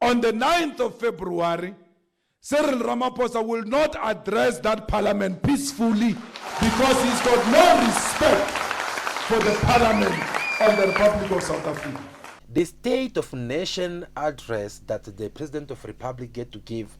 On the 9th of February, C.Ramaphosa will not address that parliament peacefully because he's got no respect for the parliament of the Republic of South Africa. The State of Nation address that the President of the Republic get to give,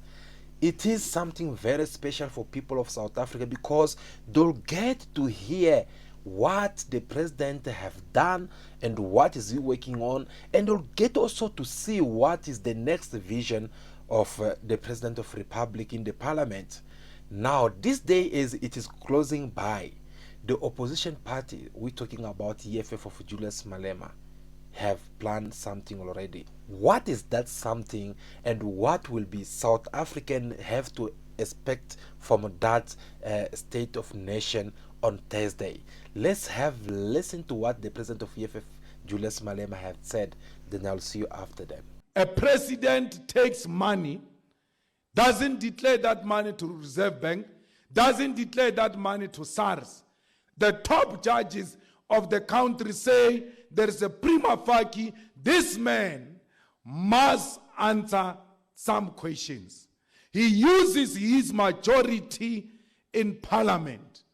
it is something very special for people of South Africa because they'll get to hear what the president have done and what is he working on, and they'll get also to see what is the next vision of the President of the Republic in the Parliament. Now, this day it is closing by. The opposition party, we're talking about EFF of Julius Malema, have planned something already. What is that something, and what will be South African have to expect from that State of Nation on Thursday? Let's have listen to what the president of EFF, Julius Malema, had said. Then I'll see you after them. A president takes money, doesn't declare that money to Reserve Bank, doesn't declare that money to SARS. The top judges of the country say there is a prima facie, this man must answer some questions. He uses his majority in parliament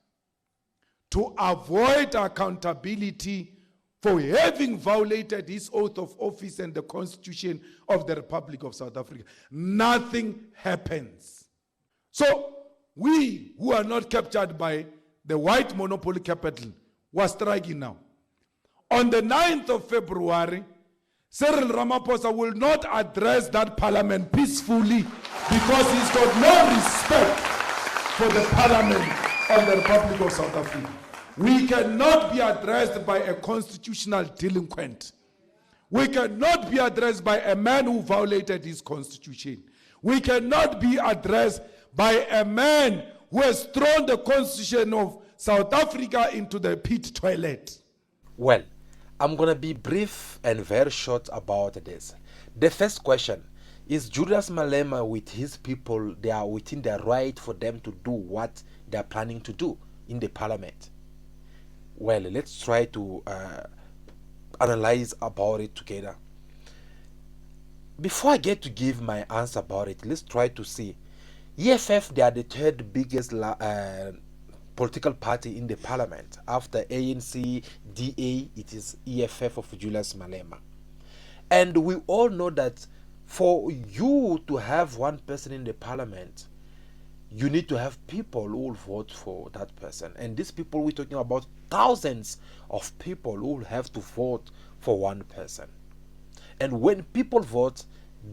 to avoid accountability for having violated his oath of office and the Constitution of the Republic of South Africa. Nothing happens. So we who are not captured by the white monopoly capital were striking now. On the 9th of February, C.Ramaphosa will not address that parliament peacefully because he's got no respect for the parliament of the Republic of South Africa. We cannot be addressed by a constitutional delinquent. We cannot be addressed by a man who violated his constitution. We cannot be addressed by a man who has thrown the constitution of South Africa into the pit toilet. Well, I'm going to be brief and very short about this. The first question is, Julius Malema with his people, they are within their right for them to do what they are planning to do in the parliament. Well, let's try to analyze about it together. Before I get to give my answer about it, let's try to see. EFF, they are the third biggest political party in the parliament. After ANC, DA, it is EFF of Julius Malema. And we all know that for you to have one person in the parliament, you need to have people who will vote for that person. And these people, we're talking about thousands of people who will have to vote for one person. And when people vote,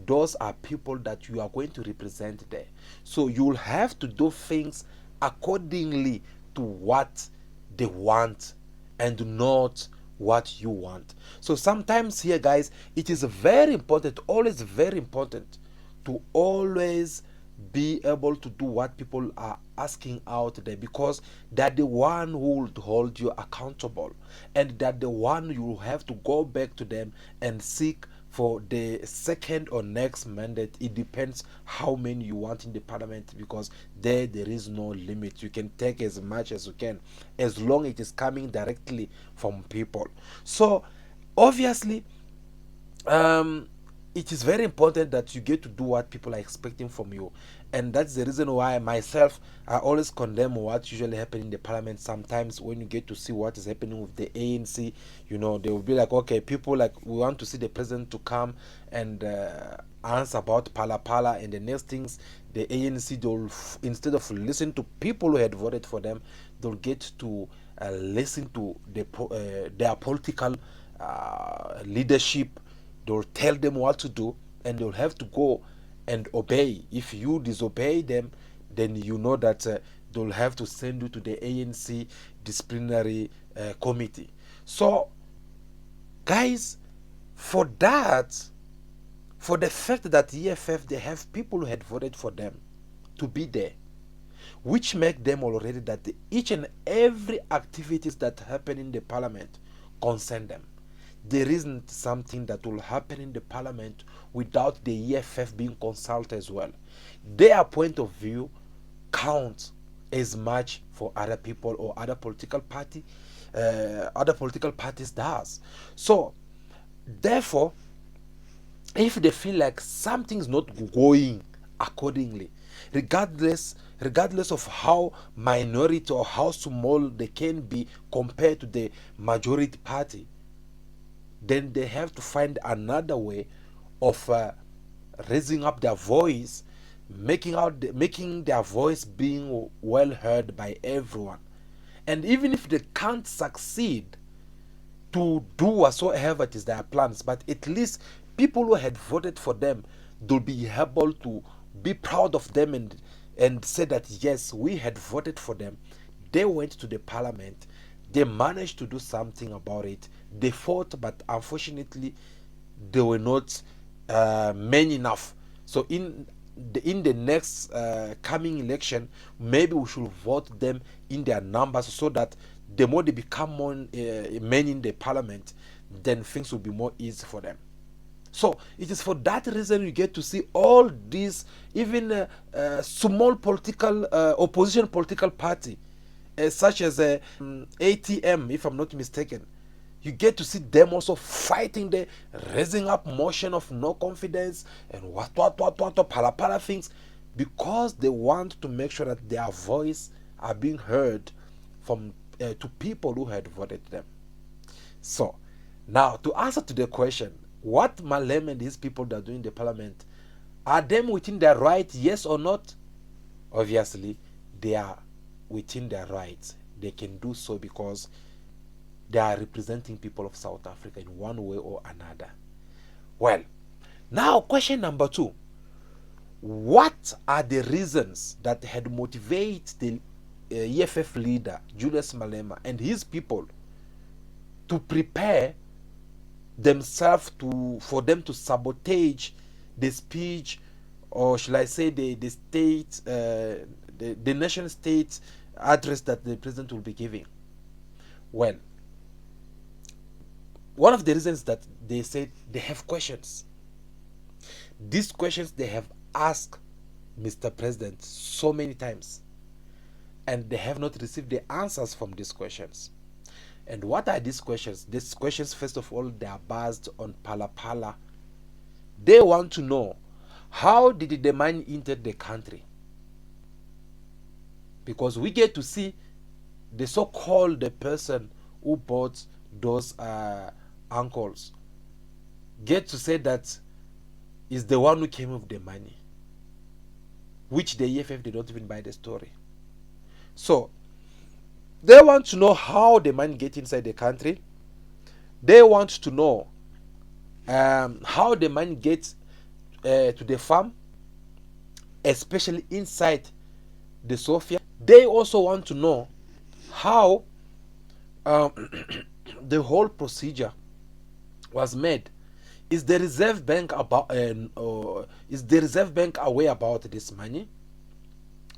those are people that you are going to represent there. So you will have to do things accordingly to what they want and not what you want. So sometimes here, guys, it is very important, always very important, to always be able to do what people are asking out there, because they're the one who will hold you accountable, and that the one you will have to go back to them and seek for the second or next mandate. It depends how many you want in the parliament, because there is no limit. You can take as much as you can, as long as it is coming directly from people. So obviously it is very important that you get to do what people are expecting from you. And that's the reason why myself, I always condemn what usually happens in the parliament. Sometimes when you get to see what is happening with the ANC, you know, they will be like, okay, people, like, we want to see the president to come and answer about Pala Pala, and the next things, the ANC, they'll, instead of listening to people who had voted for them, they'll get to listen to their political leadership. They'll tell them what to do, and they'll have to go and obey. If you disobey them, then you know that they'll have to send you to the ANC disciplinary committee. So, guys, for that, for the fact that EFF, they have people who had voted for them to be there, which make them already that each and every activities that happen in the parliament concern them. There isn't something that will happen in the parliament without the EFF being consulted as well. Their point of view counts as much for other people or other political parties does. So therefore, if they feel like something's not going accordingly, regardless of how minority or how small they can be compared to the majority party, then they have to find another way of raising up their voice, making their voice being well heard by everyone. And even if they can't succeed to do whatsoever it is their plans, but at least people who had voted for them, they'll be able to be proud of them and say that yes, we had voted for them. They went to the parliament, they managed to do something about it. They fought, but unfortunately they were not many enough. So in the next coming election, maybe we should vote them in their numbers, so that the more they become more many in the parliament, then things will be more easy for them. So it is for that reason you get to see all these, even small political opposition political party, such as ATM, if I'm not mistaken. You get to see them also fighting the raising up motion of no confidence and what pala pala things, because they want to make sure that their voice are being heard from to people who had voted them. So now, to answer to the question, what Malema and his people that are doing in the parliament, are them within their right, yes or not? Obviously they are within their rights. They can do so because they are representing people of South Africa in one way or another. Well, now question number 2. What are the reasons that had motivated the EFF leader Julius Malema and his people to prepare themselves for them to sabotage the speech, or shall I say the state, the nation state address that the president will be giving? Well, one of the reasons that they said they have questions. These questions they have asked Mr. President so many times, and they have not received the answers from these questions. And what are these questions? These questions, first of all, they are based on pala pala. They want to know, how did the money enter the country? Because we get to see the so-called person who bought those uncles get to say that is the one who came with the money, which the EFF they don't even buy the story. So they want to know how the money get inside the country. They want to know how the money gets to the farm, especially inside the Sophia. They also want to know how the whole procedure was made. Is the Reserve Bank is the Reserve Bank aware about this money?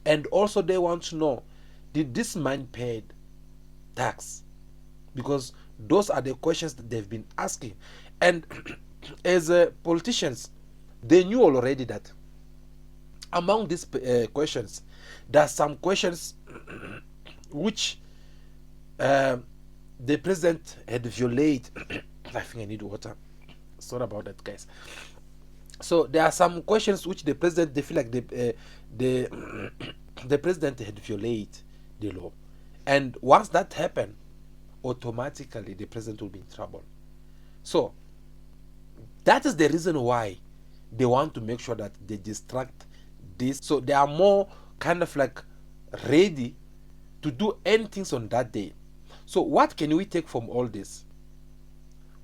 And also they want to know, did this man paid tax? Because those are the questions that they've been asking. And as politicians, they knew already that among these questions, there are some questions which the president had violated. I think I need water. Sorry about that, guys. So there are some questions which the president, they feel like the president had violated the law, and once that happened, automatically the president will be in trouble. So that is the reason why they want to make sure that they distract this. So they are more kind of like ready to do anything on that day. So what can we take from all this?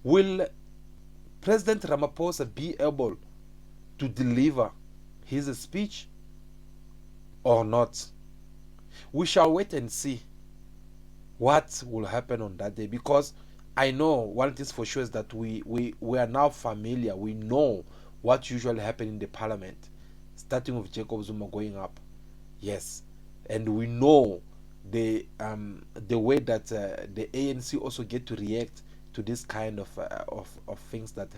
Will President Ramaphosa be able to deliver his speech or not? We shall wait and see what will happen on that day, because I know one thing for sure is that we are now familiar. We know what usually happens in the parliament, starting with Jacob Zuma going up. Yes, and we know the way that the ANC also get to react to this kind of things that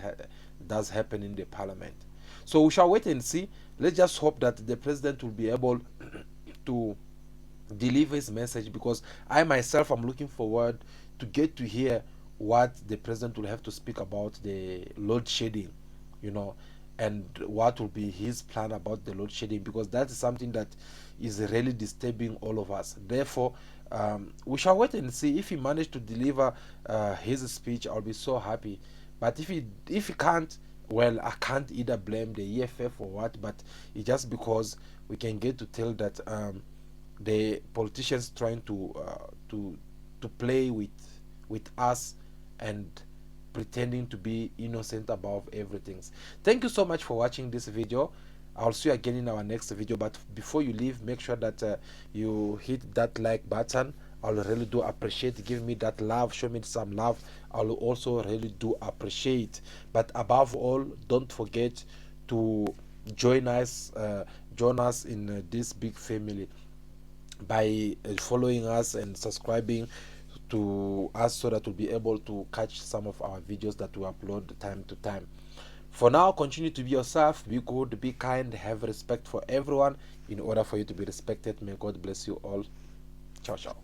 does happen in the parliament. So we shall wait and see. Let's just hope that the president will be able to deliver his message, because I myself am looking forward to get to hear what the president will have to speak about the load shedding you know, and what will be his plan about the load shedding, because that is something that is really disturbing all of us. Therefore, we shall wait and see. If he managed to deliver his speech, I'll be so happy. But if he can't, well, I can't either blame the EFF or what, but it's just because we can get to tell that the politicians trying to play with us and pretending to be innocent above everything. Thank you so much for watching this video. I'll see you again in our next video, but before you leave, make sure that you hit that like button. I'll really do appreciate. Give me that love, show me some love. I'll also really do appreciate. But above all, don't forget to join us in this big family by following us and subscribing to us, so that we'll be able to catch some of our videos that we upload time to time. For now, continue to be yourself, be good, be kind, have respect for everyone in order for you to be respected. May God bless you all. Ciao, ciao.